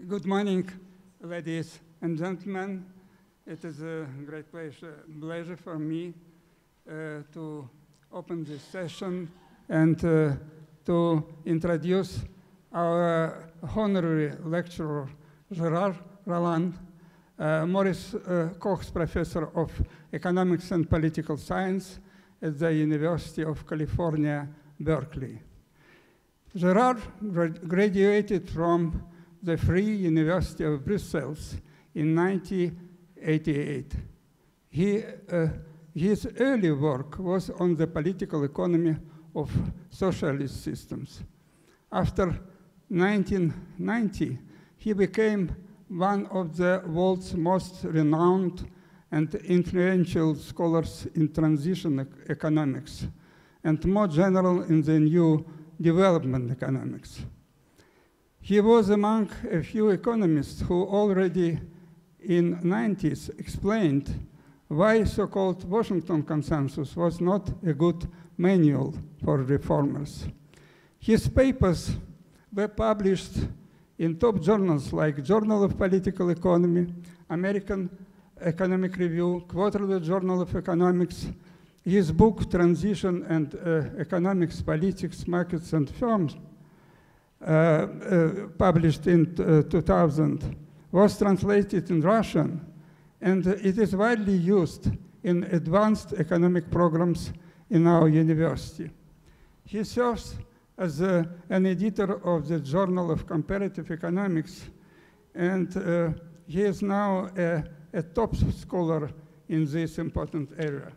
Good morning, ladies and gentlemen. It is a great pleasure for me to open this session and to introduce our honorary lecturer, Gérard, Roland, Maurice Koch's professor of economics and political science at the University of California, Berkeley. Gérard graduated from the Free University of Brussels in 1988. His early work was on the political economy of socialist systems. After 1990, he became one of the world's most renowned and influential scholars in transition economics, and more general in the new development economics. He was among a few economists who already in the 90s explained why so-called Washington consensus was not a good manual for reformers. His papers were published in top journals like Journal of Political Economy, American Economic Review, Quarterly Journal of Economics. His book, Transition and Economics, Politics, Markets and Firms, published in 2000, was translated in Russian, and it is widely used in advanced economic programs in our university. He serves as an editor of the Journal of Comparative Economics, and he is now a top scholar in this important area.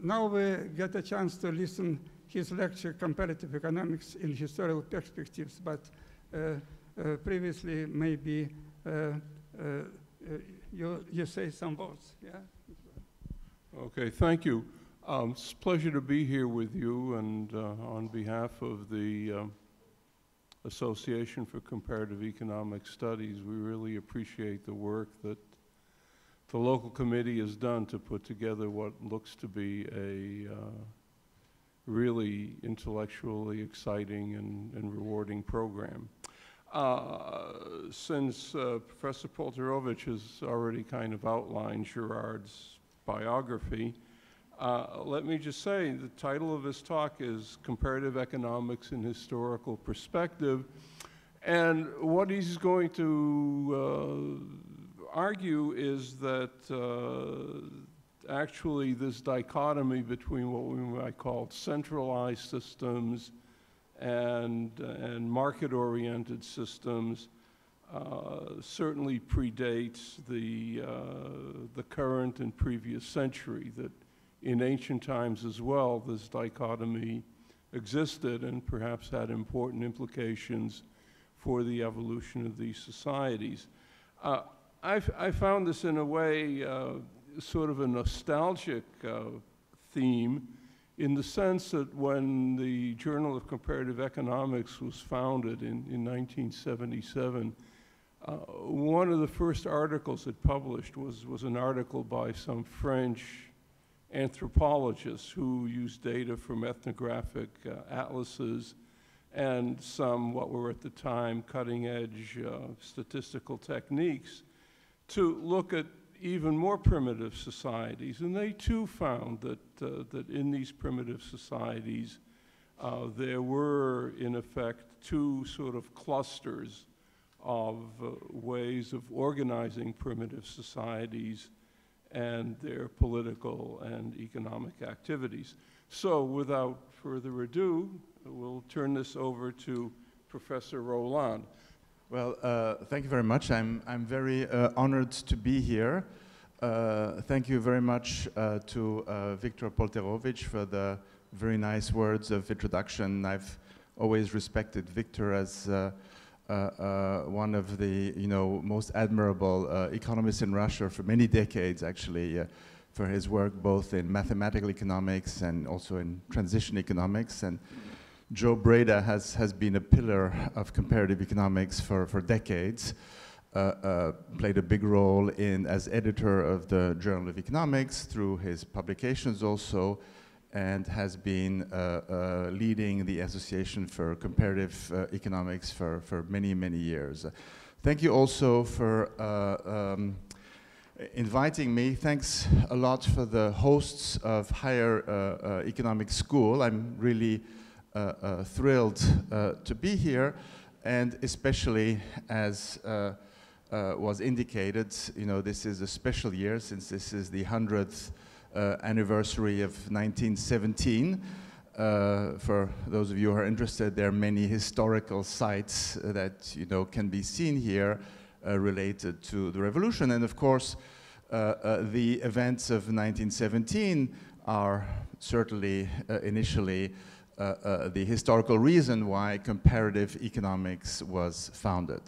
Now we get a chance to listen his lecture, Comparative Economics in Historical Perspectives, but previously maybe you say some words, yeah? Okay, thank you. It's a pleasure to be here with you, and on behalf of the Association for Comparative Economic Studies, we really appreciate the work that the local committee has done to put together what looks to be a really intellectually exciting and rewarding program. Since Professor Polterovich has already kind of outlined Gérard's biography, let me just say the title of his talk is Comparative Economics in Historical Perspective, and what he's going to argue is that actually this dichotomy between what we might call centralized systems and market-oriented systems certainly predates the current and previous century, that in ancient times as well this dichotomy existed and perhaps had important implications for the evolution of these societies. I found this in a way sort of a nostalgic theme, in the sense that when the Journal of Comparative Economics was founded in 1977, one of the first articles it published was an article by some French anthropologists who used data from ethnographic atlases and some what were at the time cutting-edge statistical techniques to look at even more primitive societies, and they too found that that in these primitive societies there were in effect two sort of clusters of ways of organizing primitive societies and their political and economic activities. So without further ado, we'll turn this over to Professor Roland. Well, thank you very much. I'm very honored to be here. Thank you very much to Viktor Polterovich for the very nice words of introduction. I've always respected Viktor as one of the most admirable economists in Russia for many decades, actually, for his work both in mathematical economics and also in transition economics. And Joe Breda has been a pillar of comparative economics for decades, played a big role as editor of the Journal of Economics through his publications also, and has been leading the Association for Comparative Economics for many, many years. Thank you also for inviting me. Thanks a lot for the hosts of Higher Economic School. I'm really thrilled to be here, and especially as was indicated, you know, this is a special year since this is the 100th anniversary of 1917. For those of you who are interested, there are many historical sites that, you know, can be seen here related to the revolution. And of course, the events of 1917 are certainly initially the historical reason why comparative economics was founded.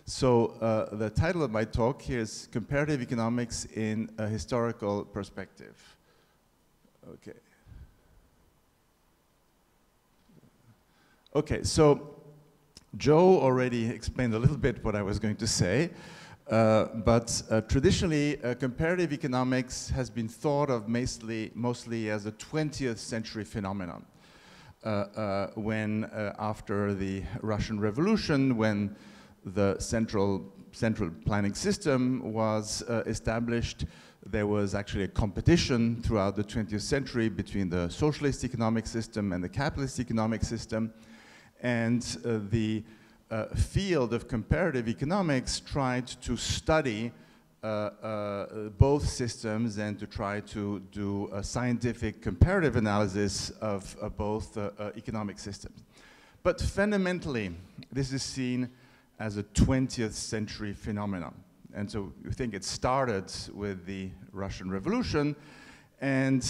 So the title of my talk here is Comparative Economics in a Historical Perspective. Okay. Okay, so Joe already explained a little bit what I was going to say, but traditionally comparative economics has been thought of mostly as a 20th century phenomenon. When after the Russian Revolution, when the central planning system was established, there was actually a competition throughout the 20th century between the socialist economic system and the capitalist economic system. And the field of comparative economics tried to study both systems and to try to do a scientific comparative analysis of both economic systems. But fundamentally, this is seen as a 20th century phenomenon. And so you think it started with the Russian Revolution, and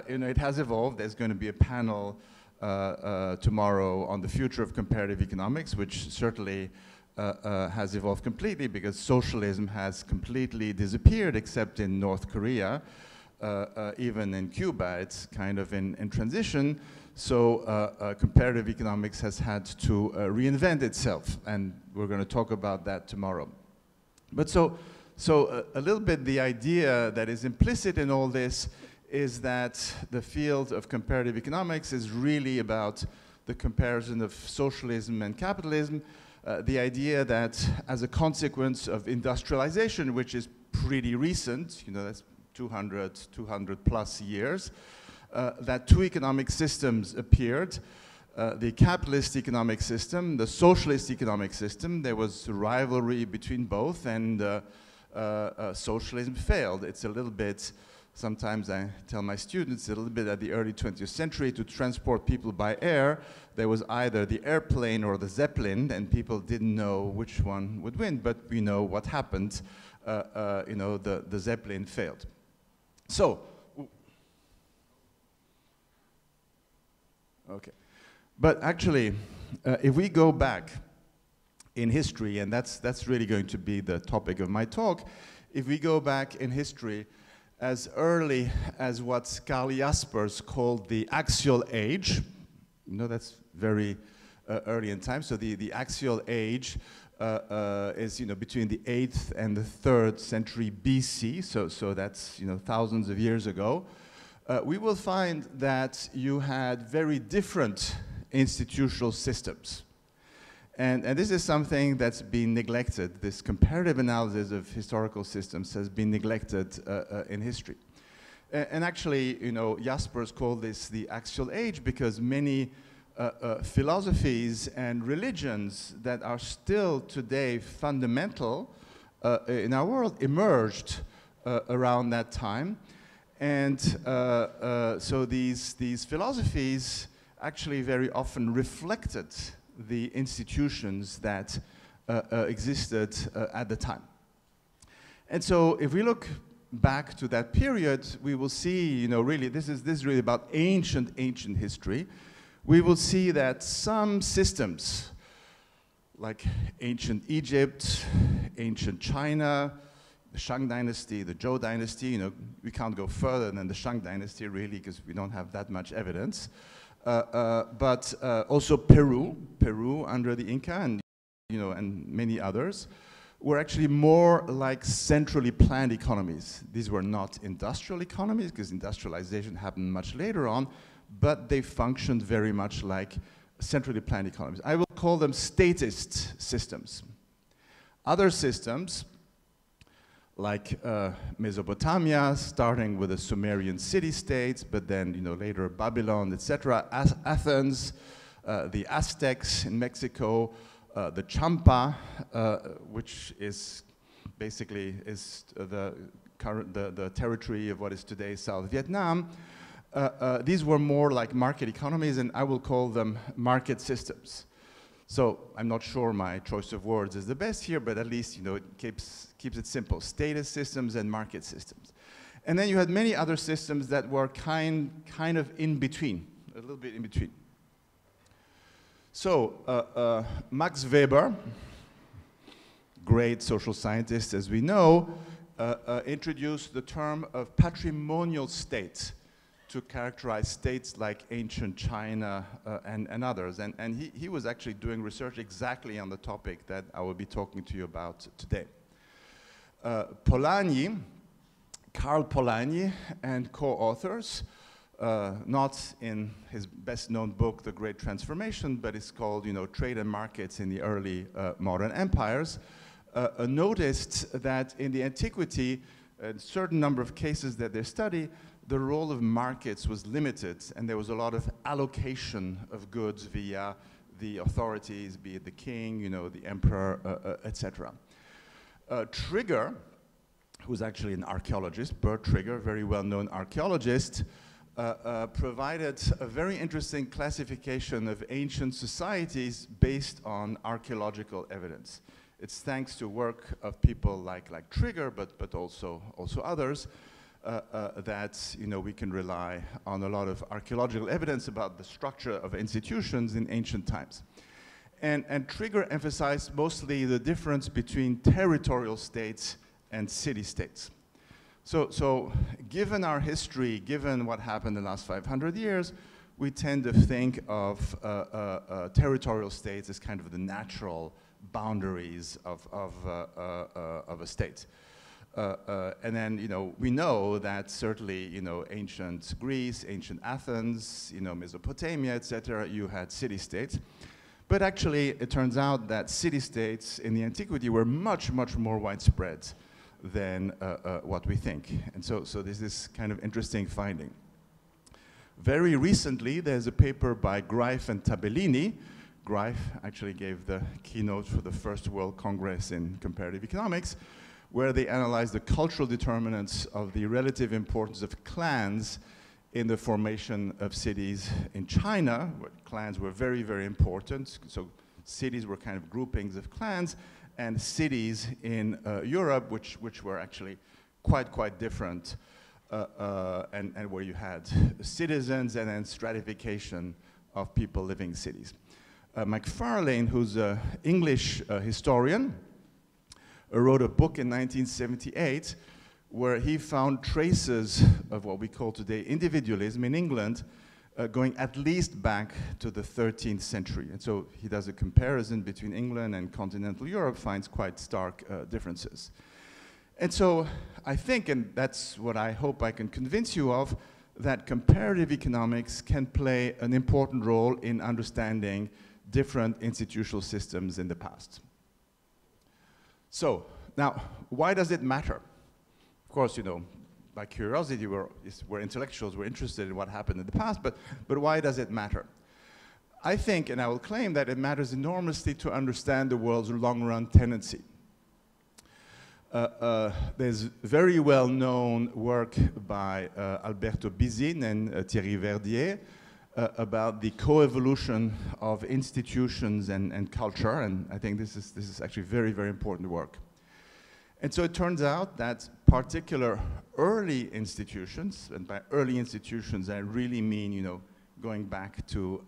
you know, it has evolved. There's going to be a panel tomorrow on the future of comparative economics, which certainly has evolved completely because socialism has completely disappeared except in North Korea. Even in Cuba, it's kind of in transition. So comparative economics has had to reinvent itself, and we're going to talk about that tomorrow. But so a little bit the idea that is implicit in all this is that the field of comparative economics is really about the comparison of socialism and capitalism. The idea that as a consequence of industrialization, which is pretty recent, you know, that's 200 plus years, that two economic systems appeared. The capitalist economic system, the socialist economic system. There was a rivalry between both, and socialism failed. It's a little bit, sometimes I tell my students, a little bit at the early 20th century, to transport people by air, there was either the airplane or the Zeppelin, and people didn't know which one would win, but we know what happened. You know, the Zeppelin failed. So, okay. But actually, if we go back in history, and that's really going to be the topic of my talk, if we go back in history as early as what Karl Jaspers called the axial age, you know, that's very early in time. So the axial age is, you know, between the 8th and the 3rd century BC. So that's, you know, thousands of years ago. We will find that you had very different institutional systems. And this is something that's been neglected. This comparative analysis of historical systems has been neglected in history. And actually, you know, Jaspers called this the axial age because many philosophies and religions that are still today fundamental in our world emerged around that time. And so these philosophies actually very often reflected the institutions that existed at the time. And so if we look back to that period, we will see, you know, really, this is really about ancient history. We will see that some systems, like ancient Egypt, ancient China, the Shang dynasty, the Zhou dynasty, you know, we can't go further than the Shang dynasty really because we don't have that much evidence. But also Peru under the Inca, and you know, and many others. were actually more like centrally planned economies. These were not industrial economies, because industrialization happened much later on, but they functioned very much like centrally planned economies. I will call them statist systems. Other systems, like Mesopotamia, starting with the Sumerian city-states, but then later Babylon, etc., Athens, the Aztecs in Mexico, the Champa, which is basically the territory of what is today South Vietnam. These were more like market economies, and I will call them market systems. So I'm not sure my choice of words is the best here, but at least it keeps it simple: status systems and market systems. And then you had many other systems that were kind of in between, a little bit in between. So Max Weber, great social scientist as we know, introduced the term of patrimonial state to characterize states like ancient China and others. And he was actually doing research exactly on the topic that I will be talking to you about today. Karl Polanyi and co-authors, not in his best-known book, The Great Transformation, but it's called, Trade and Markets in the Early Modern Empires, noticed that in the antiquity, a certain number of cases that they study, the role of markets was limited, and there was a lot of allocation of goods via the authorities, be it the king, the emperor, etc. Trigger, who's actually an archaeologist, Bert Trigger, very well-known archaeologist, provided a very interesting classification of ancient societies based on archaeological evidence. It's thanks to work of people like Trigger, but also others, that we can rely on a lot of archaeological evidence about the structure of institutions in ancient times. And Trigger emphasized mostly the difference between territorial states and city-states. So given our history, given what happened in the last 500 years, we tend to think of territorial states as kind of the natural boundaries of a state. And then, we know that certainly, ancient Greece, ancient Athens, Mesopotamia, etc., you had city-states. But actually, it turns out that city-states in the antiquity were much, much more widespread than what we think. And so this is kind of interesting finding. Very recently, there's a paper by Greif and Tabellini. Greif actually gave the keynote for the first World Congress in Comparative Economics, where they analyzed the cultural determinants of the relative importance of clans in the formation of cities in China, where clans were very, very important. So cities were kind of groupings of clans, and cities in Europe, which were actually quite different, and where you had citizens and then stratification of people living in cities. Macfarlane, who's an English historian, wrote a book in 1978 where he found traces of what we call today individualism in England, going at least back to the 13th century. And so he does a comparison between England and continental Europe, finds quite stark differences. And so I think, and that's what I hope I can convince you of, that comparative economics can play an important role in understanding different institutional systems in the past. So now, why does it matter? Of course, by curiosity, we're intellectuals, we're interested in what happened in the past, but why does it matter? I think, and I will claim, that it matters enormously to understand the world's long-run tendency. There's very well-known work by Alberto Bizin and Thierry Verdier about the coevolution of institutions and culture, and I think this is actually very, very important work. And so it turns out that particular early institutions, and by early institutions I really mean, going back to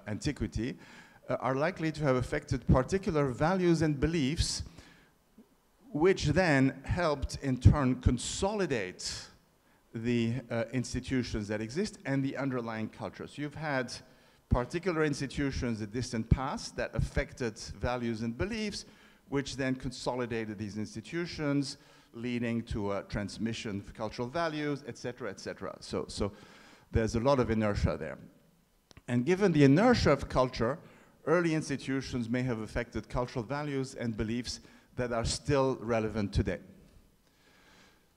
antiquity, are likely to have affected particular values and beliefs, which then helped in turn consolidate the institutions that exist and the underlying cultures. You've had particular institutions in the distant past that affected values and beliefs, which then consolidated these institutions, leading to a transmission of cultural values, et cetera, et cetera. So there's a lot of inertia there. And given the inertia of culture, early institutions may have affected cultural values and beliefs that are still relevant today.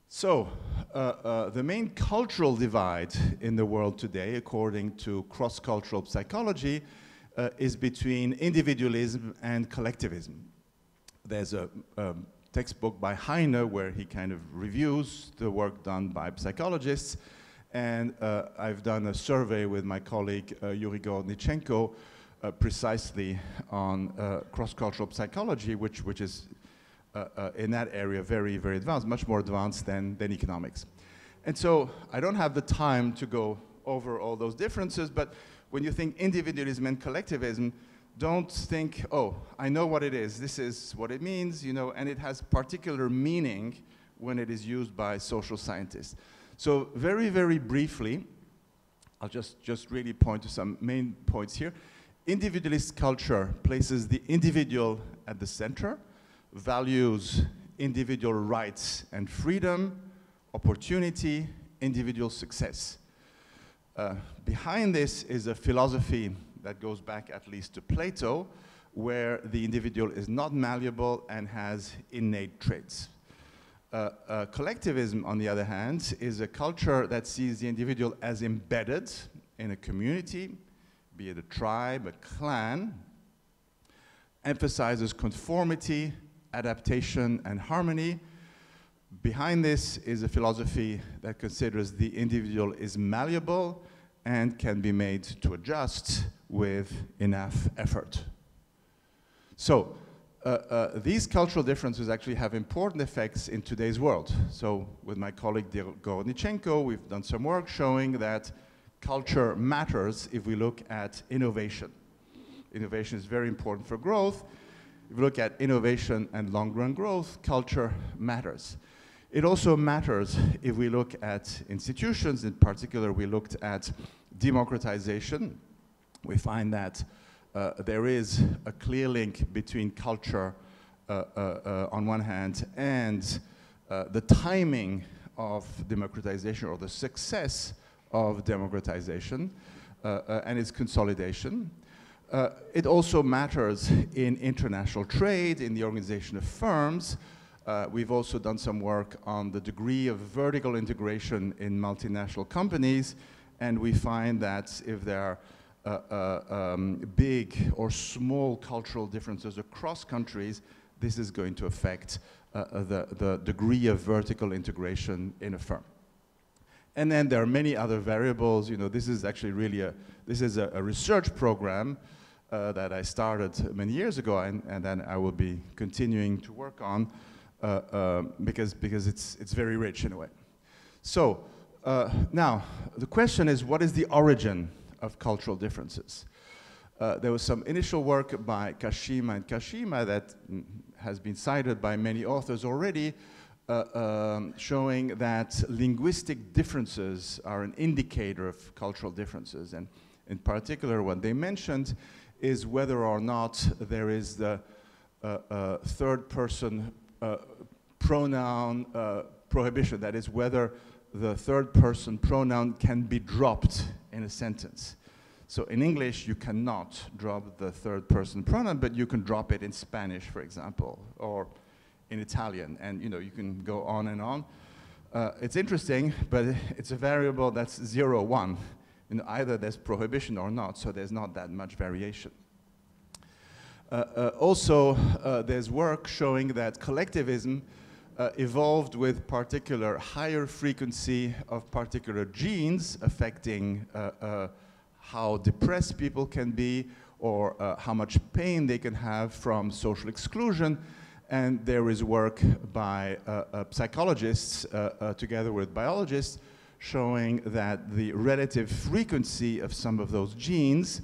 So, the main cultural divide in the world today, according to cross-cultural psychology, is between individualism and collectivism. There's a textbook by Heine where he kind of reviews the work done by psychologists, and I've done a survey with my colleague Yuri Gornichenko precisely on cross-cultural psychology, which is in that area very, very advanced, much more advanced than economics. And so I don't have the time to go over all those differences, but when you think individualism and collectivism, don't think, oh, I know what it is, this is what it means, you know, and it has particular meaning when it is used by social scientists. So very, very briefly, I'll just really point to some main points here. Individualist culture places the individual at the center, values individual rights and freedom, opportunity, individual success. Behind this is a philosophy that goes back at least to Plato, where the individual is not malleable and has innate traits. Collectivism, on the other hand, is a culture that sees the individual as embedded in a community, be it a tribe, a clan, emphasizes conformity, adaptation, and harmony. Behind this is a philosophy that considers the individual is malleable and can be made to adjust with enough effort. So, these cultural differences actually have important effects in today's world. So with my colleague Gornichenko, we've done some work showing that culture matters if we look at innovation. Innovation is very important for growth. If we look at innovation and long-run growth, culture matters. It also matters if we look at institutions. In particular, we looked at democratization. We find that there is a clear link between culture on one hand and the timing of democratization or the success of democratization and its consolidation. It also matters in international trade, in the organization of firms. We've also done some work on the degree of vertical integration in multinational companies, and we find that if there are big or small cultural differences across countries, this is going to affect the degree of vertical integration in a firm. And then there are many other variables. You know, this is actually really a research program that I started many years ago, and then I will be continuing to work on because it's very rich in a way. So now the question is, what is the origin of cultural differences? There was some initial work by Kashima and Kashima that has been cited by many authors already, showing that linguistic differences are an indicator of cultural differences. And in particular, what they mentioned is whether or not there is the third person pronoun prohibition. That is, whether the third person pronoun can be dropped in a sentence. So in English, you cannot drop the third person pronoun, but you can drop it in Spanish, for example, or in Italian, and you know, you can go on and on. It's interesting, but it's a variable that's 0, 1. You know, either there's prohibition or not, so there's not that much variation. Also, there's work showing that collectivism evolved with particular higher frequency of particular genes affecting how depressed people can be, or how much pain they can have from social exclusion. And there is work by psychologists together with biologists showing that the relative frequency of some of those genes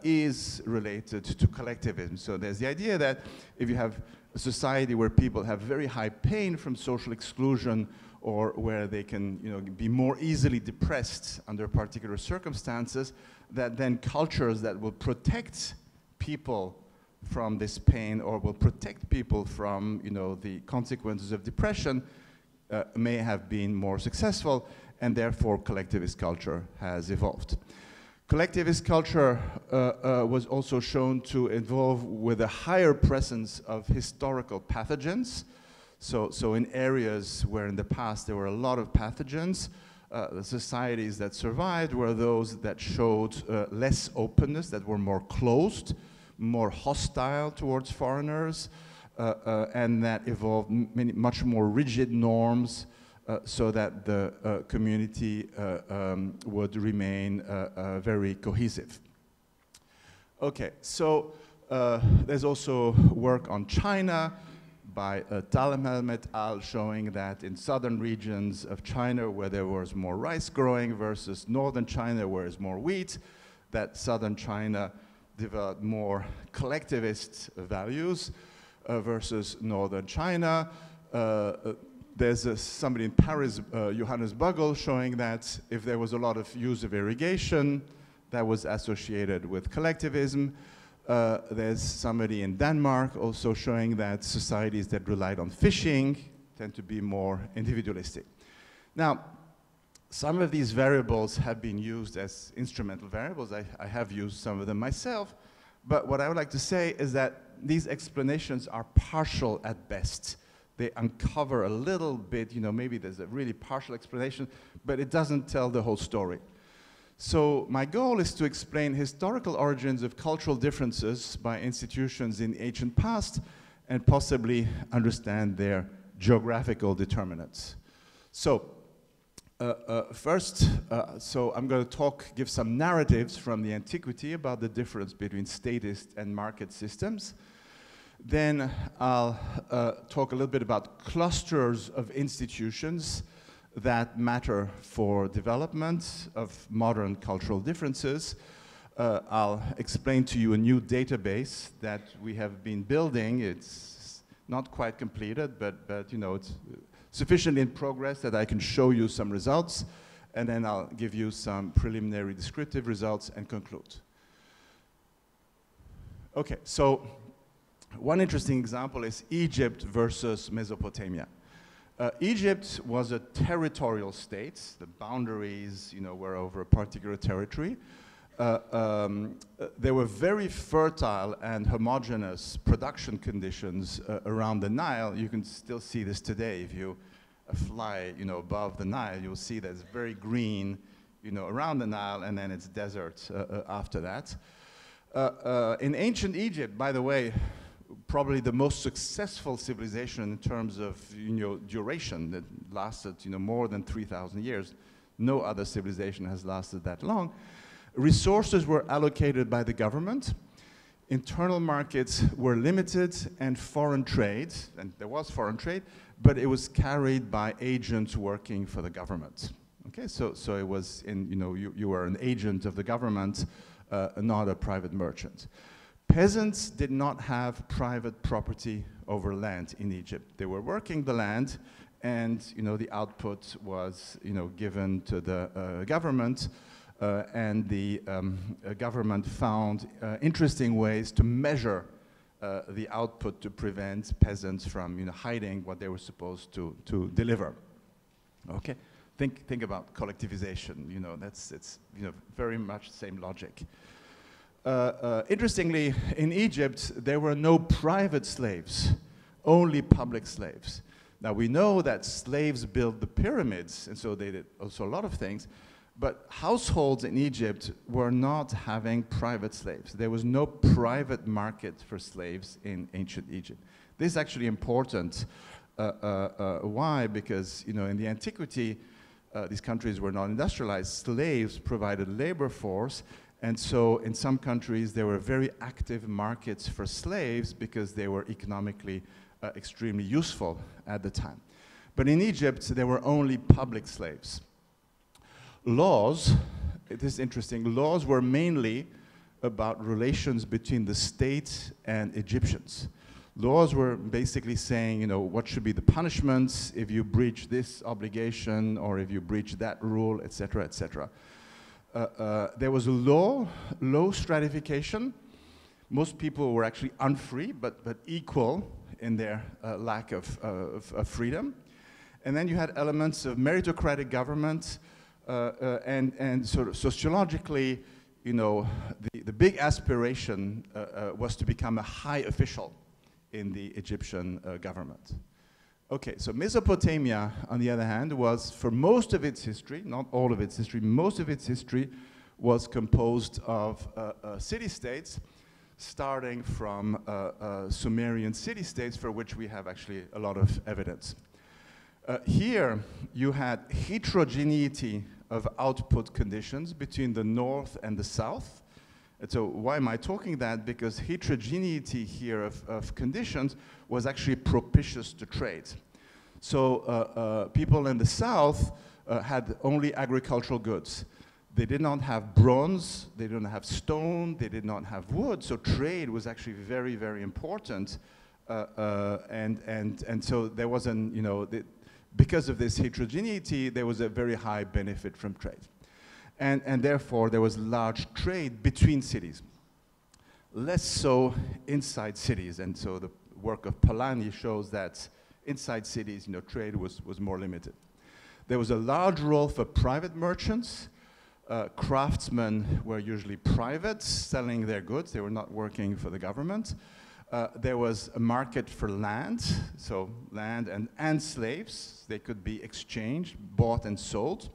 is related to collectivism. So there's the idea that if you have a society where people have very high pain from social exclusion, or where they can, you know, be more easily depressed under particular circumstances, that then cultures that will protect people from this pain or will protect people from, the consequences of depression may have been more successful, and therefore collectivist culture has evolved. Collectivist culture was also shown to evolve with a higher presence of historical pathogens. So in areas where in the past there were a lot of pathogens, the societies that survived were those that showed less openness, that were more closed, more hostile towards foreigners, and that evolved much more rigid norms so that the community would remain very cohesive. Okay, so there's also work on China by Talemhelm et al. Showing that in southern regions of China where there was more rice growing versus northern China where there's more wheat, that southern China developed more collectivist values versus northern China. There's somebody in Paris, Johannes Bugel, showing that if there was a lot of use of irrigation, that was associated with collectivism. There's somebody in Denmark also showing that societies that relied on fishing tend to be more individualistic. Now, some of these variables have been used as instrumental variables. I have used some of them myself. But what I would like to say is that these explanations are partial at best. They uncover a little bit, maybe there's a really partial explanation, but it doesn't tell the whole story. So my goal is to explain historical origins of cultural differences by institutions in the ancient past and possibly understand their geographical determinants. So first, I'm going to give some narratives from the antiquity about the difference between statist and market systems. Then I'll talk a little bit about clusters of institutions that matter for development of modern cultural differences. I'll explain to you a new database that we have been building. It's not quite completed, but it's sufficiently in progress that I can show you some results, and then I'll give you some preliminary descriptive results and conclude. Okay, so one interesting example is Egypt versus Mesopotamia. Egypt was a territorial state. The boundaries, were over a particular territory. There were very fertile and homogeneous production conditions around the Nile. You can still see this today. If you fly, above the Nile, you'll see that it's very green, around the Nile, and then it's desert after that. In ancient Egypt, by the way, probably the most successful civilization in terms of duration that lasted more than 3,000 years. No other civilization has lasted that long. Resources were allocated by the government. Internal markets were limited, and foreign trade, and there was foreign trade, but it was carried by agents working for the government. Okay, so it was you were an agent of the government, not a private merchant. Peasants did not have private property over land in Egypt. They were working the land, and the output was given to the government, and the government found interesting ways to measure the output to prevent peasants from hiding what they were supposed to deliver. Okay, think about collectivization. It's very much the same logic. Interestingly, in Egypt, there were no private slaves, only public slaves. Now, we know that slaves built the pyramids, and so they did also a lot of things, but households in Egypt were not having private slaves. There was no private market for slaves in ancient Egypt. This is actually important. Why? Because, in the antiquity, these countries were not industrialized. Slaves provided labor force. And so in some countries, there were very active markets for slaves because they were economically extremely useful at the time. But in Egypt, there were only public slaves. Laws, it is interesting, laws were mainly about relations between the state and Egyptians. Laws were basically saying, what should be the punishments if you breach this obligation or if you breach that rule, etc., etc. There was a low stratification, Most people were actually unfree, but equal in their lack of freedom. And then you had elements of meritocratic government, and sort of sociologically, you know, the big aspiration was to become a high official in the Egyptian government. Okay, so Mesopotamia, on the other hand, was, for most of its history, not all of its history, most of its history was composed of city-states, starting from Sumerian city-states, for which we have actually a lot of evidence. Here, you had heterogeneity of output conditions between the north and the south. And so why am I talking that? Because heterogeneity here of conditions was actually propitious to trade. So people in the south had only agricultural goods. They did not have bronze, they didn't have stone, they did not have wood, so trade was actually very, very important. And so there wasn't, you know, because of this heterogeneity, there was a very high benefit from trade. And therefore, there was large trade between cities. Less so inside cities, and so the work of Polanyi shows that inside cities, you know, trade was more limited. There was a large role for private merchants. Craftsmen were usually private, selling their goods. They were not working for the government. There was a market for land, so land and slaves. They could be exchanged, bought and sold.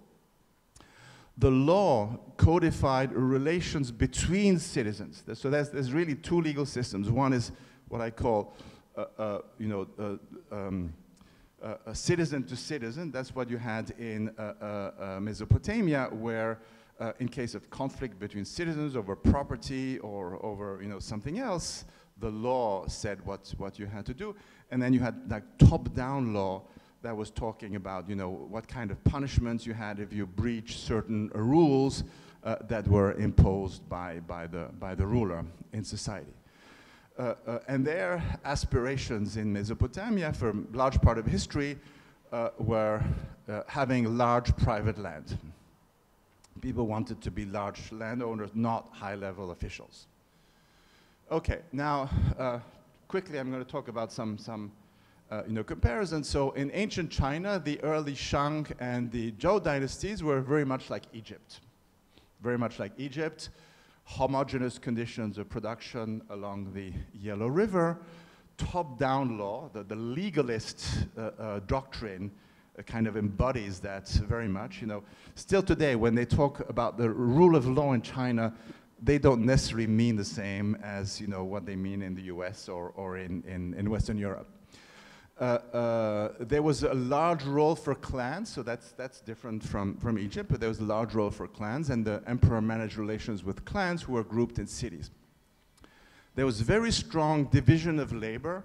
The law codified relations between citizens. So there's really two legal systems. One is what I call, you know, a citizen to citizen. That's what you had in Mesopotamia, where in case of conflict between citizens over property or over, you know, something else, the law said what you had to do. And then you had like top-down law that was talking about, you know, what kind of punishments you had if you breached certain rules that were imposed by the ruler in society. And their aspirations in Mesopotamia for a large part of history were having large private land. People wanted to be large landowners, not high-level officials. Okay, now quickly I'm going to talk about some you know, comparisons. So in ancient China, the early Shang and the Zhou dynasties were very much like Egypt. Very much like Egypt. Homogeneous conditions of production along the Yellow River. Top-down law, the legalist doctrine kind of embodies that very much. You know, still today, when they talk about the rule of law in China, they don't necessarily mean the same as, you know, what they mean in the US or in Western Europe. There was a large role for clans, so that's different from Egypt, but there was a large role for clans, and the emperor managed relations with clans who were grouped in cities. There was very strong division of labor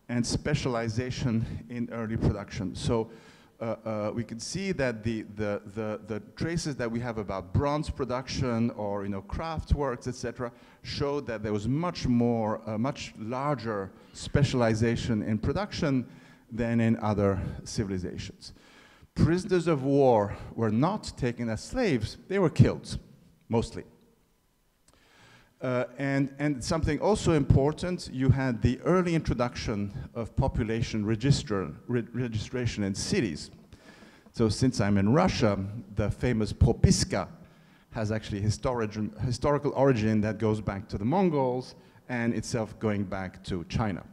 and specialization in early production. So we could see that the traces that we have about bronze production or, you know, craft works, etc., showed that there was much more, much larger specialization in production than in other civilizations. Prisoners of war were not taken as slaves, they were killed, mostly. And something also important, you had the early introduction of population registration in cities. So since I'm in Russia, the famous Propiska has actually historical origin that goes back to the Mongols and itself going back to China.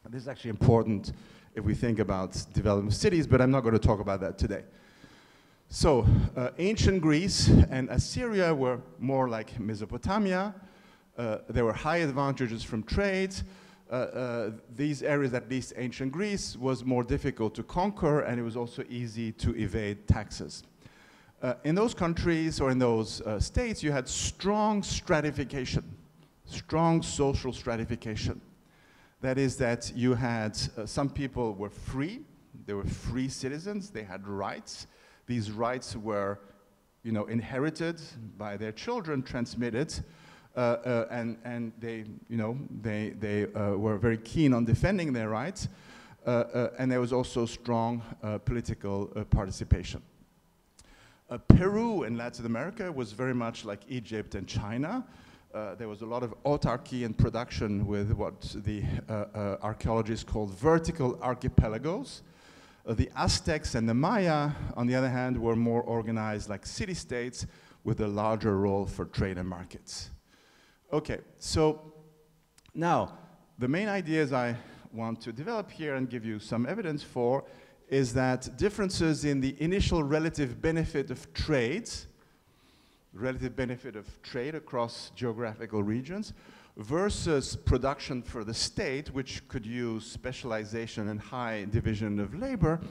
This is actually important if we think about development of cities, but I'm not going to talk about that today. So ancient Greece and Assyria were more like Mesopotamia. There were high advantages from trade. These areas, at least ancient Greece, was more difficult to conquer, and it was also easy to evade taxes. In those countries or in those states, you had strong stratification, strong social stratification. That is that you had some people were free, they were free citizens, they had rights. These rights were, you know, inherited by their children, transmitted, and they, you know, they were very keen on defending their rights, and there was also strong political participation. Peru in Latin America was very much like Egypt and China. there was a lot of autarky and production with what the archaeologists called vertical archipelagos. The Aztecs and the Maya, on the other hand, were more organized like city-states with a larger role for trade and markets. Okay, so now the main ideas I want to develop here and give you some evidence for is that differences in the initial relative benefit of trade across geographical regions versus production for the state, which could use specialization and high division of labor,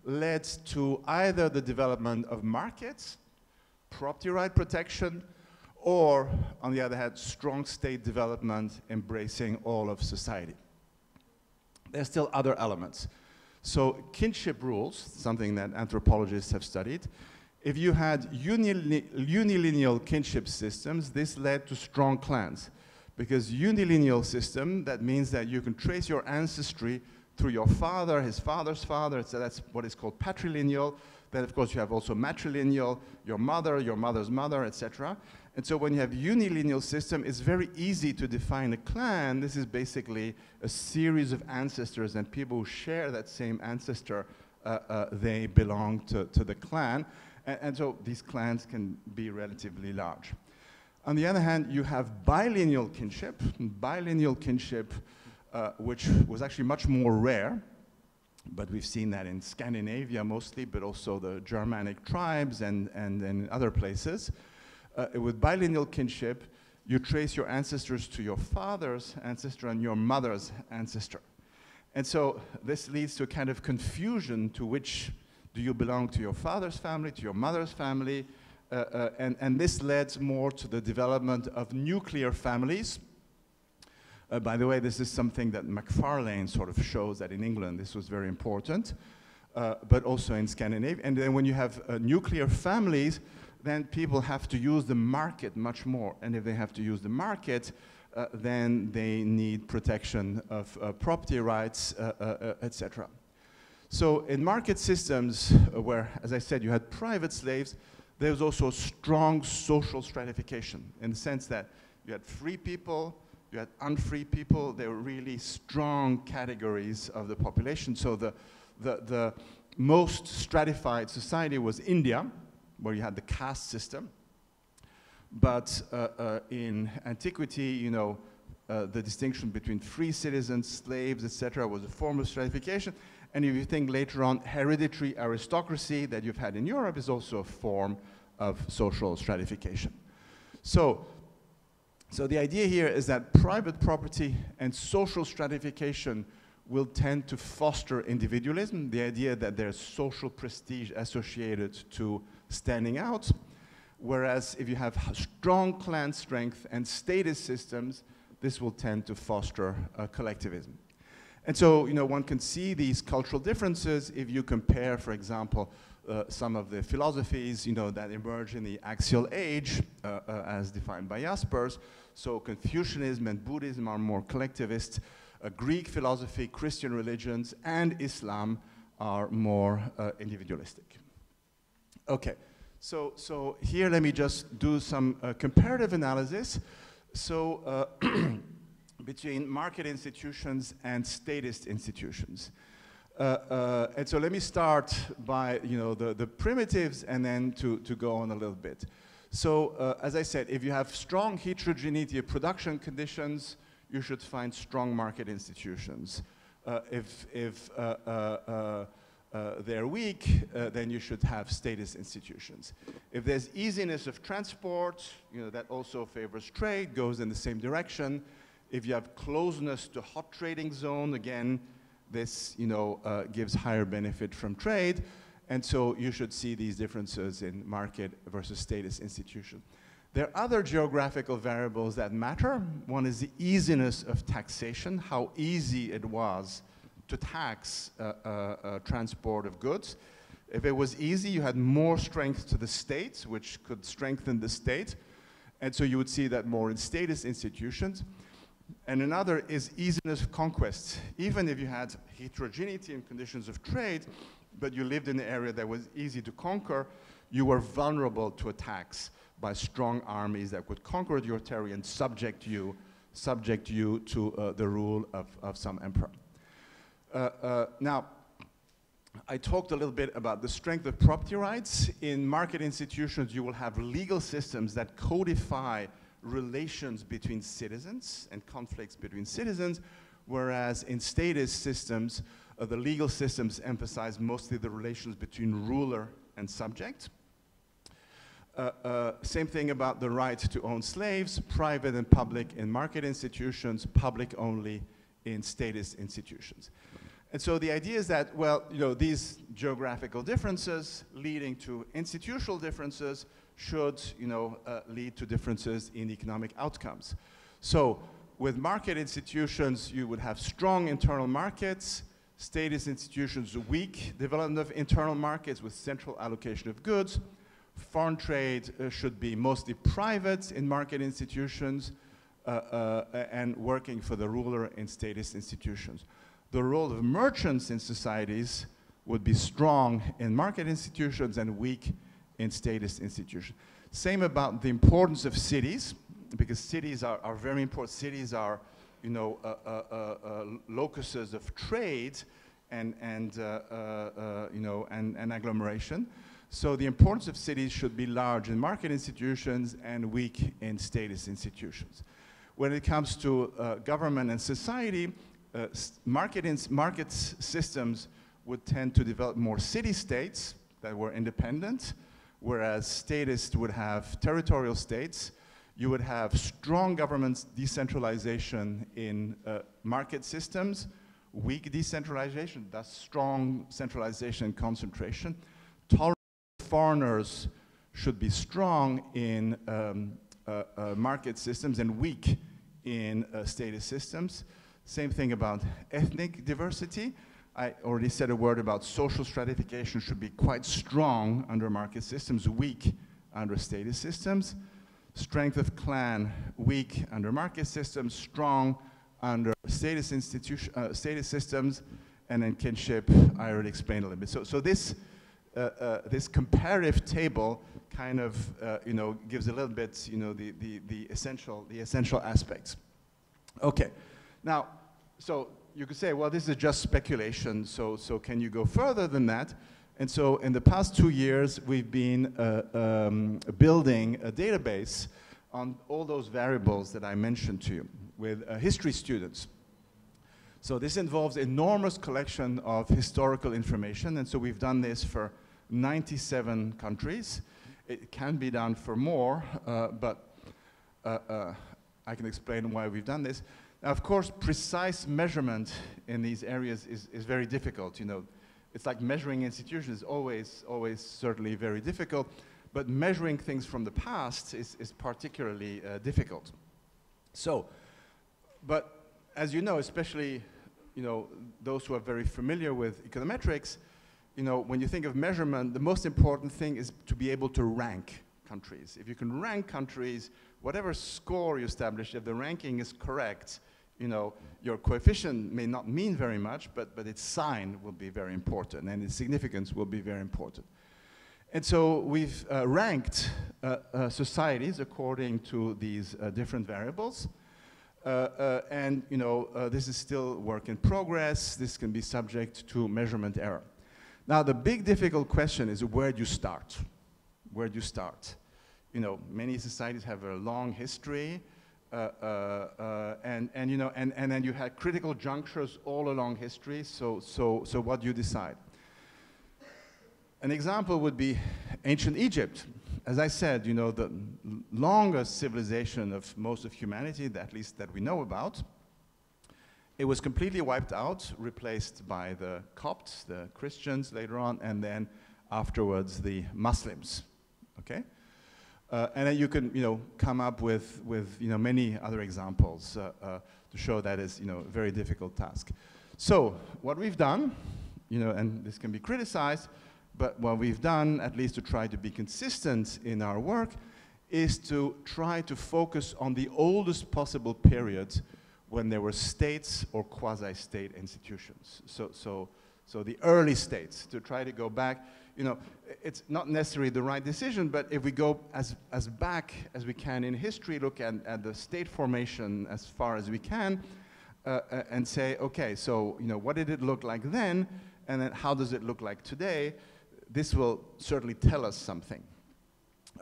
led to either the development of markets, property right protection, or, on the other hand, strong state development embracing all of society. There's still other elements. So kinship rules, something that anthropologists have studied. If you had unilineal kinship systems, this led to strong clans. Because unilineal system, that means that you can trace your ancestry through your father, his father's father, so that's what is called patrilineal. Then, of course, you have also matrilineal, your mother's mother, etc. And so when you have unilineal system, it's very easy to define a clan. This is basically a series of ancestors, and people who share that same ancestor, they belong to the clan. And so these clans can be relatively large. On the other hand, you have bilineal kinship. Bilineal kinship, which was actually much more rare, but we've seen that in Scandinavia mostly, but also the Germanic tribes and in other places. With bilineal kinship, you trace your ancestors to your father's ancestor and your mother's ancestor. And so this leads to a kind of confusion to which do you belong, to your father's family, to your mother's family, and this led more to the development of nuclear families. By the way, this is something that Macfarlane sort of shows that in England this was very important, but also in Scandinavia. And then when you have nuclear families, then people have to use the market much more. And if they have to use the market, then they need protection of property rights, etc. So in market systems where, as I said, you had private slaves, there was also strong social stratification in the sense that you had free people, you had unfree people. They were really strong categories of the population. So the most stratified society was India, where you had the caste system. But in antiquity, you know, the distinction between free citizens, slaves, etc., was a form of stratification. And if you think later on, hereditary aristocracy that you've had in Europe is also a form of social stratification. So the idea here is that private property and social stratification will tend to foster individualism, the idea that there's social prestige associated to standing out, whereas if you have strong clan strength and status systems, this will tend to foster collectivism. And so, you know, one can see these cultural differences if you compare, for example, some of the philosophies, you know, that emerge in the axial age, as defined by Jaspers. So Confucianism and Buddhism are more collectivist. Greek philosophy, Christian religions, and Islam are more individualistic. Okay, so here let me just do some comparative analysis. So between market institutions and statist institutions. And so let me start by, you know, the primitives and then to go on a little bit. So as I said, if you have strong heterogeneity of production conditions, you should find strong market institutions. If they're weak, then you should have statist institutions. If there's easiness of transport, you know, that also favors trade, goes in the same direction. If you have closeness to hot trading zone, again, this, you know, gives higher benefit from trade. And so you should see these differences in market versus statist institution. There are other geographical variables that matter. One is the easiness of taxation, how easy it was to tax transport of goods. If it was easy, you had more strength to the state, which could strengthen the state. And so you would see that more in statist institutions. And another is easiness of conquest. Even if you had heterogeneity in conditions of trade, but you lived in an area that was easy to conquer, you were vulnerable to attacks by strong armies that would conquer your territory and subject you to the rule of some emperor. Now, I talked a little bit about the strength of property rights. In market institutions, you will have legal systems that codify relations between citizens and conflicts between citizens, whereas in statist systems, the legal systems emphasize mostly the relations between ruler and subject. Same thing about the right to own slaves, private and public in market institutions, public only in statist institutions. And so the idea is that, well, these geographical differences leading to institutional differences should, lead to differences in economic outcomes. So with market institutions, you would have strong internal markets, statist institutions, weak development of internal markets with central allocation of goods. Foreign trade should be mostly private in market institutions and working for the ruler in statist institutions. The role of merchants in societies would be strong in market institutions and weak in statist institutions. Same about the importance of cities, because cities are very important. Cities are, locuses of trade and agglomeration. So the importance of cities should be large in market institutions and weak in statist institutions. When it comes to government and society, market systems would tend to develop more city-states that were independent, whereas statists would have territorial states. You would have strong government decentralization in market systems, weak decentralization, thus strong centralization and concentration. Tolerant foreigners should be strong in market systems and weak in statist systems. Same thing about ethnic diversity. I already said a word about social stratification should be quite strong under market systems, weak under statist systems. Strength of clan, weak under market systems, strong under statist systems, and then kinship, I already explained a little bit. So this comparative table kind of gives a little bit the essential aspects. Okay, now so you could say, well, this is just speculation. So can you go further than that? And so in the past 2 years, we've been building a database on all those variables that I mentioned to you with history students. So this involves enormous collection of historical information, and so we've done this for 97 countries. It can be done for more, but I can explain why we've done this. Now, of course, precise measurement in these areas is very difficult. It's like measuring institutions is always certainly very difficult, but measuring things from the past is particularly difficult. So, but as you know, especially those who are very familiar with econometrics, when you think of measurement, the most important thing is to be able to rank countries. If you can rank countries, whatever score you establish, if the ranking is correct, your coefficient may not mean very much, but its sign will be very important, and its significance will be very important. And so we've ranked societies according to these different variables. And this is still work in progress. This can be subject to measurement error. Now, the big difficult question is, where do you start? Where do you start? Many societies have a long history, and then you had critical junctures all along history. So what do you decide? An example would be ancient Egypt. As I said, the longest civilization of most of humanity, at least that we know about, it was completely wiped out, replaced by the Copts, the Christians later on, and then afterwards the Muslims. Okay, and then you can come up with many other examples to show that is a very difficult task. So what we've done, and this can be criticized, but what we've done, at least to try to be consistent in our work, is to try to focus on the oldest possible period when there were states or quasi-state institutions. So So the early states, to try to go back, you know, it's not necessarily the right decision, but if we go as back as we can in history, look at the state formation as far as we can, and say, okay, so, you know, what did it look like then, and then how does it look like today? This will certainly tell us something.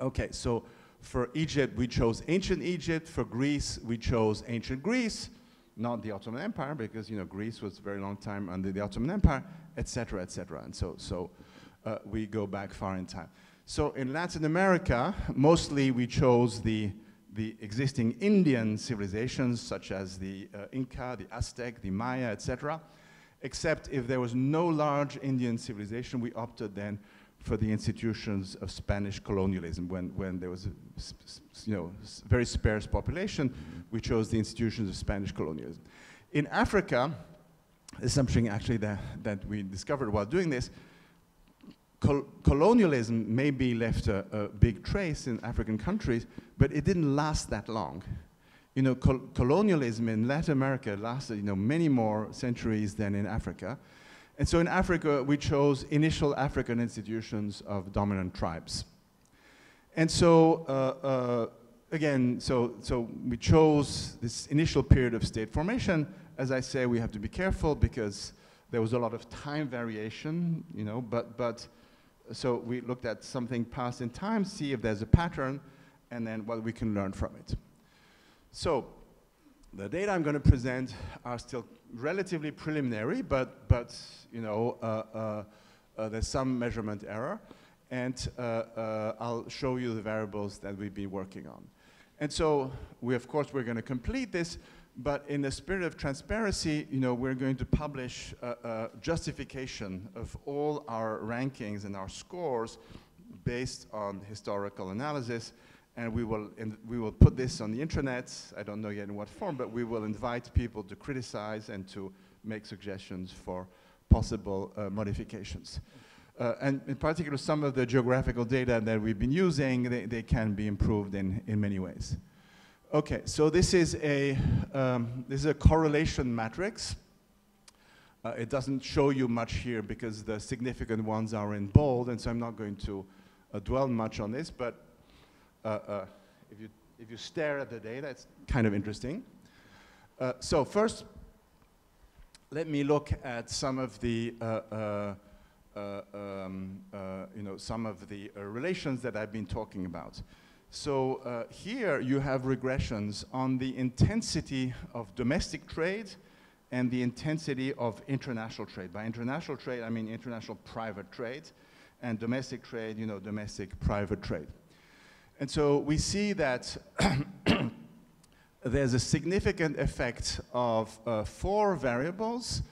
Okay, so for Egypt, we chose ancient Egypt. For Greece, we chose ancient Greece, not the Ottoman Empire, because, you know, Greece was a very long time under the Ottoman Empire, et cetera, et cetera. And so we go back far in time. So in Latin America, mostly we chose the existing Indian civilizations, such as the Inca, the Aztec, the Maya, et cetera. Except if there was no large Indian civilization, we opted then for the institutions of Spanish colonialism. When there was a very sparse population, we chose the institutions of Spanish colonialism. In Africa, it's something actually that we discovered while doing this. Colonialism maybe left a big trace in African countries, but it didn't last that long. You know, colonialism in Latin America lasted, you know, many more centuries than in Africa. And so in Africa, we chose initial African institutions of dominant tribes. And so, again, so we chose this initial period of state formation. As I say, we have to be careful because there was a lot of time variation, you know, but so we looked at something past in time, see if there's a pattern, and then what we can learn from it. So the data I'm going to present are still relatively preliminary, but you know, there's some measurement error, and I'll show you the variables that we've been working on. And so we're going to complete this, but in the spirit of transparency, you know, we're going to publish a justification of all our rankings and our scores based on historical analysis. And we will put this on the intranet. I don't know yet in what form, but we will invite people to criticize and to make suggestions for possible modifications. And in particular, some of the geographical data that we've been using, they can be improved in many ways. Okay, so this is a correlation matrix. It doesn't show you much here because the significant ones are in bold, and so I'm not going to dwell much on this, but if you stare at the data, it's kind of interesting. So first, let me look at some of the some of the relations that I've been talking about. So here you have regressions on the intensity of domestic trade and the intensity of international trade. By international trade, I mean international private trade, and domestic trade, you know, domestic private trade. And so we see that there's a significant effect of 4 variables.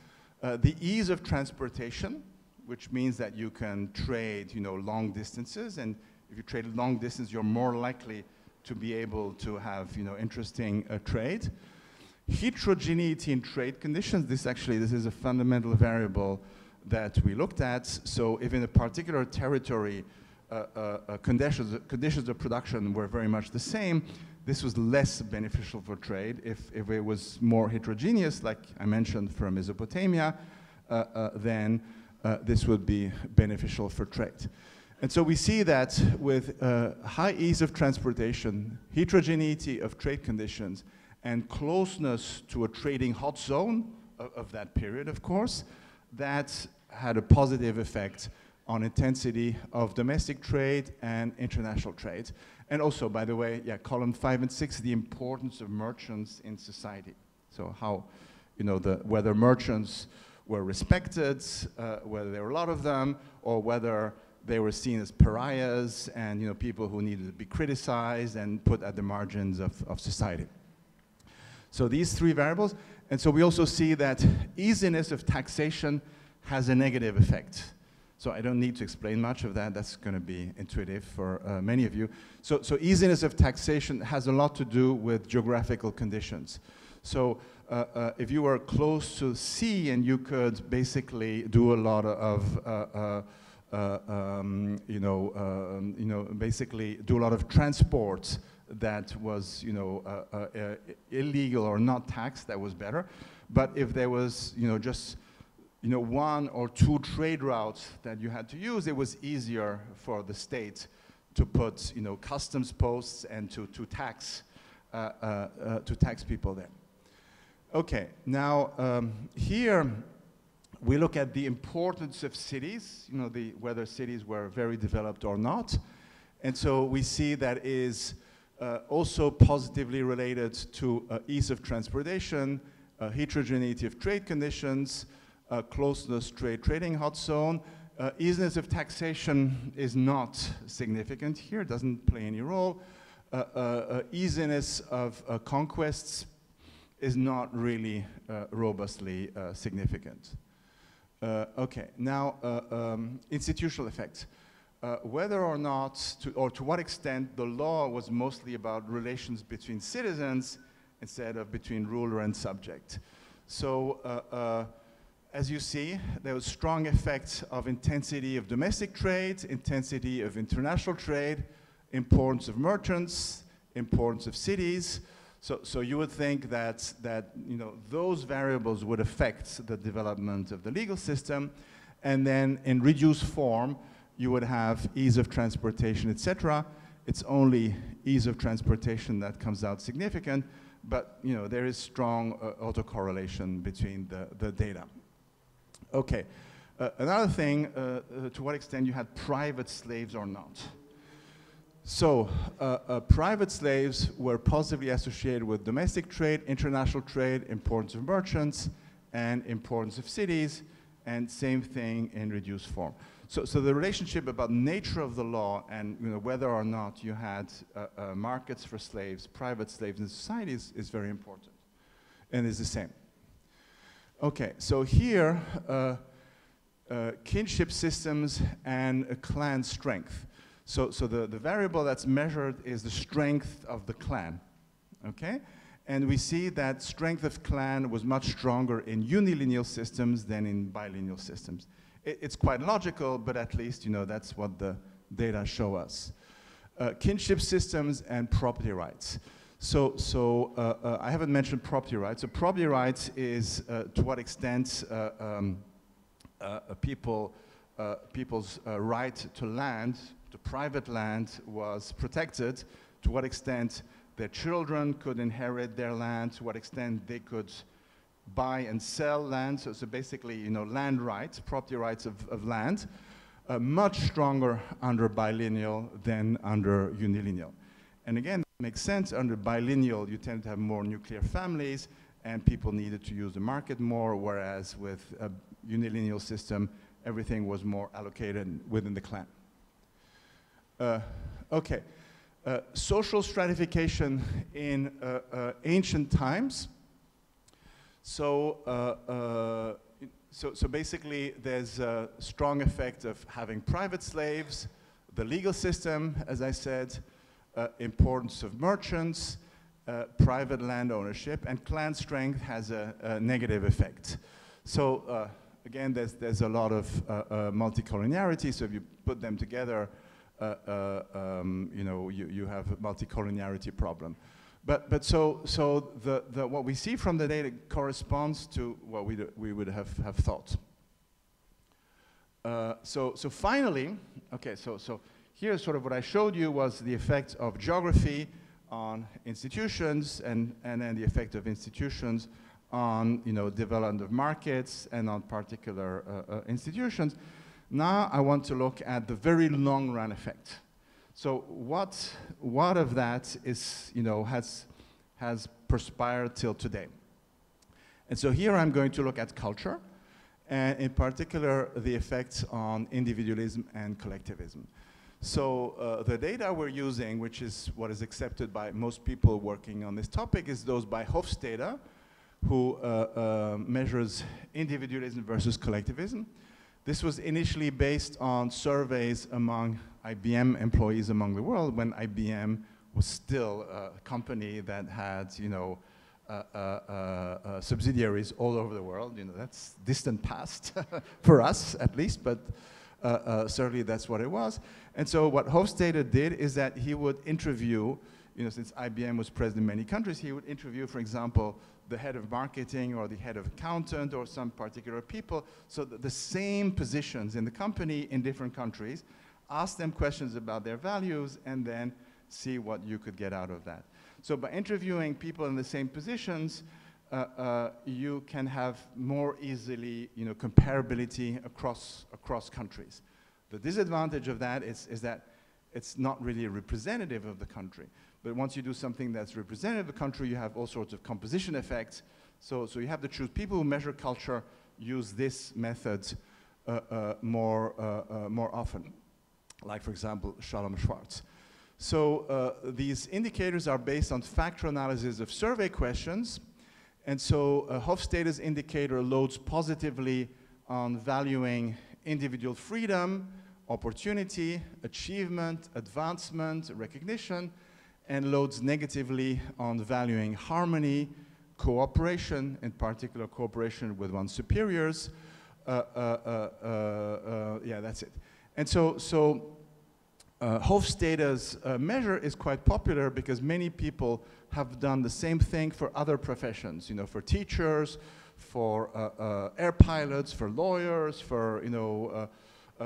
The ease of transportation, which means that you can trade, you know, long distances, and if you trade long distance, you're more likely to be able to have, you know, interesting trade. Heterogeneity in trade conditions. This is a fundamental variable that we looked at. So if in a particular territory conditions of production were very much the same, this was less beneficial for trade. If it was more heterogeneous, like I mentioned for Mesopotamia, then this would be beneficial for trade. And so we see that with high ease of transportation, heterogeneity of trade conditions, and closeness to a trading hot zone of that period, of course, that had a positive effect on intensity of domestic trade and international trade. And also, by the way, yeah, column 5 and 6, the importance of merchants in society. So how, you know, whether merchants were respected, whether there were a lot of them, or whether they were seen as pariahs and, you know, people who needed to be criticized and put at the margins of society. So these 3 variables. And so we also see that easiness of taxation has a negative effect. So I don't need to explain much of that. That's going to be intuitive for many of you. So easiness of taxation has a lot to do with geographical conditions. So if you were close to sea and you could basically do a lot of basically do a lot of transport that was, you know, illegal or not taxed, that was better. But if there was, you know, just one or two trade routes that you had to use, it was easier for the state to put, customs posts and to tax people there. Okay, now here we look at the importance of cities, whether cities were very developed or not. And so we see that is also positively related to ease of transportation, heterogeneity of trade conditions, closeness trading hot zone. Easiness of taxation is not significant here, doesn't play any role. Easiness of conquests is not really robustly significant. Okay, now institutional effects. Whether or not, to what extent the law was mostly about relations between citizens instead of between ruler and subject. So, as you see, there was strong effects of intensity of domestic trade, intensity of international trade, importance of merchants, importance of cities. So you would think that those variables would affect the development of the legal system, and then in reduced form, you would have ease of transportation, etc. It's only ease of transportation that comes out significant, but there is strong autocorrelation between the data. Okay, another thing, to what extent you had private slaves or not. So, private slaves were positively associated with domestic trade, international trade, importance of merchants, and importance of cities, and same thing in reduced form. So the relationship about nature of the law and whether or not you had markets for slaves, private slaves in society is very important, and is the same. Okay, so here, kinship systems and clan strength. So the variable that's measured is the strength of the clan, okay? And we see that strength of clan was much stronger in unilineal systems than in bilineal systems. It's quite logical, but at least, that's what the data show us. Kinship systems and property rights. So I haven't mentioned property rights. So property rights is to what extent people's right to land, to private land, was protected, to what extent their children could inherit their land, to what extent they could buy and sell land. So basically, land rights, property rights of land, much stronger under bilineal than under unilineal. And again, it makes sense. Under bilineal, you tend to have more nuclear families, and people needed to use the market more, whereas with a unilineal system, everything was more allocated within the clan. Okay, social stratification in ancient times. So basically, there's a strong effect of having private slaves, the legal system, as I said, importance of merchants, private land ownership, and clan strength has a negative effect. So again, there's a lot of multicollinearity. So if you put them together, you have a multicollinearity problem. But so what we see from the data corresponds to what we would have thought. So finally, okay, so here's sort of what I showed you was the effect of geography on institutions, and then the effect of institutions on development of markets and on particular institutions. Now I want to look at the very long run effect. So what of that is has perspired till today? And so here I'm going to look at culture, and in particular the effects on individualism and collectivism. So the data we're using, which is what is accepted by most people working on this topic, is those by Hofstadter, who measures individualism versus collectivism. This was initially based on surveys among IBM employees among the world, when IBM was still a company that had, subsidiaries all over the world. That's distant past for us, at least, but certainly that's what it was. And so what Hofstadter did is that he would interview, since IBM was present in many countries, he would interview, for example, the head of marketing or the head of accountant or some particular people. So the same positions in the company in different countries, ask them questions about their values and then see what you could get out of that. So by interviewing people in the same positions, you can have more easily, comparability across countries. The disadvantage of that is that it's not really representative of the country. But once you do something that's representative of the country, you have all sorts of composition effects. So you have to choose. People who measure culture use this method more often, like, for example, Shalom Schwartz. So these indicators are based on factor analysis of survey questions. And so Hofstede's indicator loads positively on valuing individual freedom, opportunity, achievement, advancement, recognition, and loads negatively on valuing harmony, cooperation, in particular cooperation with one's superiors. Yeah, that's it. And so Hofstede's measure is quite popular because many people have done the same thing for other professions, for teachers, for air pilots, for lawyers, for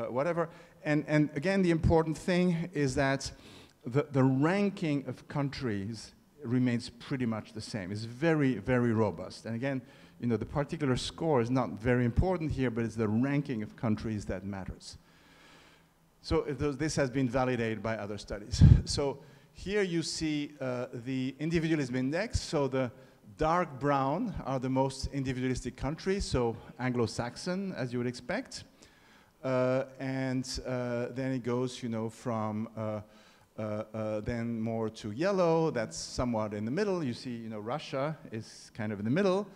whatever. And again, the important thing is that the ranking of countries remains pretty much the same. It's very, very robust. And again, the particular score is not very important here, but it's the ranking of countries that matters. So this has been validated by other studies. So here you see the individualism index. So the dark brown are the most individualistic countries, so Anglo-Saxon, as you would expect. And then it goes, from then more to yellow. That's somewhat in the middle. You see, Russia is kind of in the middle.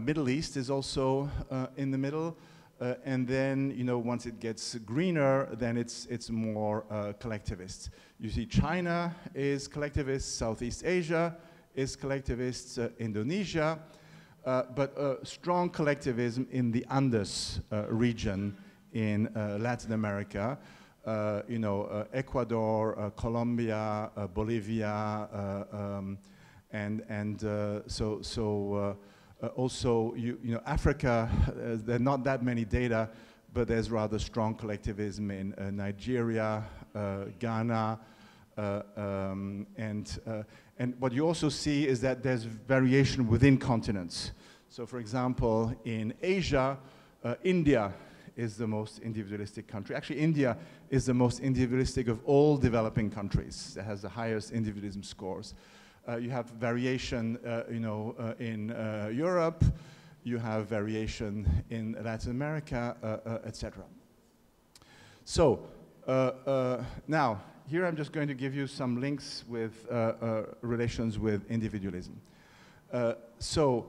Middle East is also in the middle. And then, once it gets greener, then it's more collectivist. You see China is collectivist, Southeast Asia is collectivist, Indonesia, but strong collectivism in the Andes region in Latin America. Ecuador, Colombia, Bolivia, also, Africa, there are not that many data, but there's rather strong collectivism in Nigeria, Ghana, and what you also see is that there's variation within continents. So, for example, in Asia, India is the most individualistic country. Actually, India is the most individualistic of all developing countries. It has the highest individualism scores. You have variation, in Europe. You have variation in Latin America, etc. So now, here I'm just going to give you some links with relations with individualism. So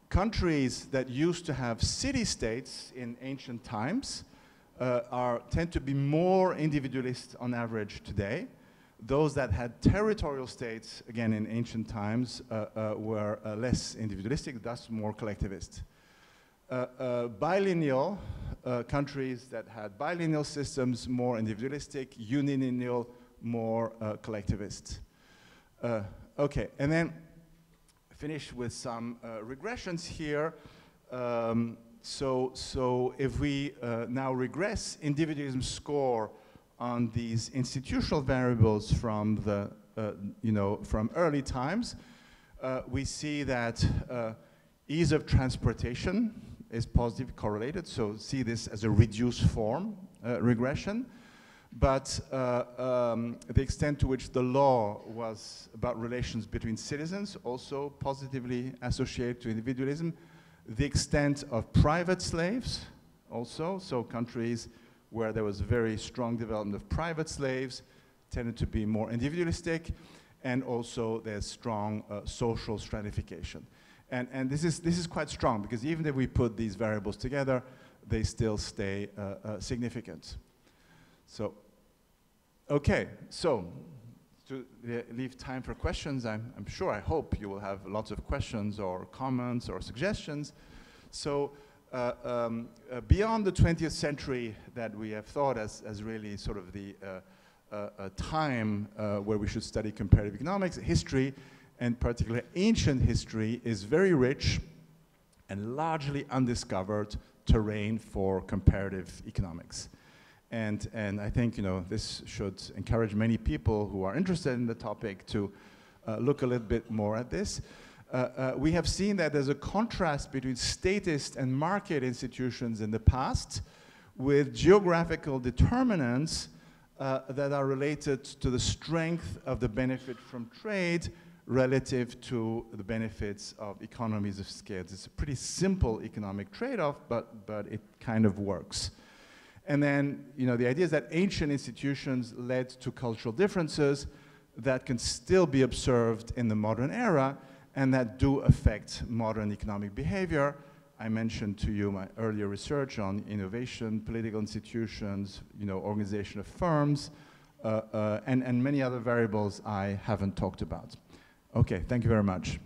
countries that used to have city-states in ancient times tend to be more individualist on average today. Those that had territorial states, again in ancient times, were less individualistic, thus more collectivist. Bilineal countries that had bilineal systems, more individualistic. Unilineal, more collectivist. Okay, and then finish with some regressions here. So if we now regress individualism score on these institutional variables from the, from early times, we see that ease of transportation is positively correlated. So see this as a reduced form regression. But the extent to which the law was about relations between citizens also positively associated to individualism. The extent of private slaves also, so countries where there was very strong development of private slaves tended to be more individualistic, and also there's strong social stratification. And this is quite strong, because even if we put these variables together, they still stay significant. So, okay, so to leave time for questions, I'm sure, I hope you will have lots of questions or comments or suggestions. So beyond the 20th century that we have thought as really sort of the time where we should study comparative economics, history, and particularly ancient history, is very rich and largely undiscovered terrain for comparative economics. And I think, you know, this should encourage many people who are interested in the topic to look a little bit more at this. We have seen that there's a contrast between statist and market institutions in the past, with geographical determinants that are related to the strength of the benefit from trade relative to the benefits of economies of scale. It's a pretty simple economic trade-off, but it kind of works. And then, you know, the idea is that ancient institutions led to cultural differences that can still be observed in the modern era and that do affect modern economic behavior. I mentioned to you my earlier research on innovation, political institutions, you know, organization of firms, and many other variables I haven't talked about. Okay, thank you very much.